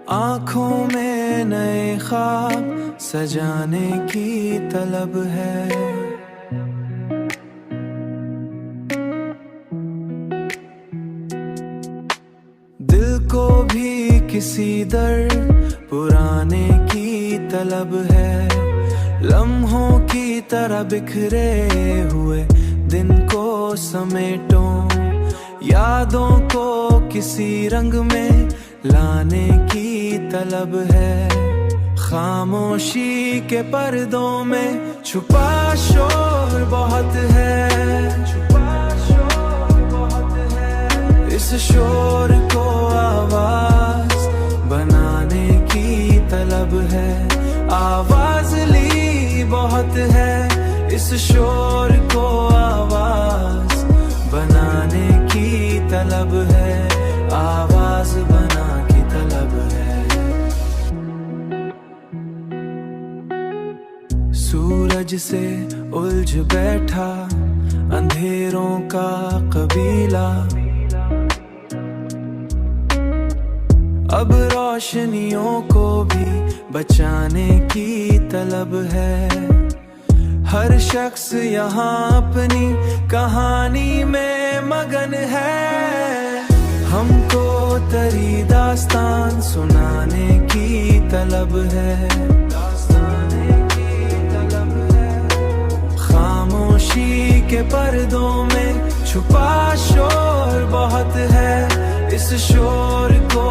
आँखों में नए ख्वाब सजाने की तलब है। दिल को भी किसी दर पुराने की तलब है। लम्हों की तरह बिखरे हुए दिन को समेटो, यादों को किसी रंग में लाने की तलब है। खामोशी के पर्दों में छुपा शोर बहुत है, छुपा शोर बहुत है। इस शोर को आवाज बनाने की तलब है। आवाज ली बहुत है, इस शोर को आवाज बनाने की तलब है। आवाज बना की तलब है। सूरज से उलझ बैठा अंधेरों का कबीला, अब रोशनियों को भी बचाने की तलब है। हर शख्स यहाँ अपनी कहानी में मगन है। हमको तेरी दास्तान सुनाने की तलब है, दास्ताने की तलब है। खामोशी के पर्दों में छुपा शोर बहुत है, इस शोर को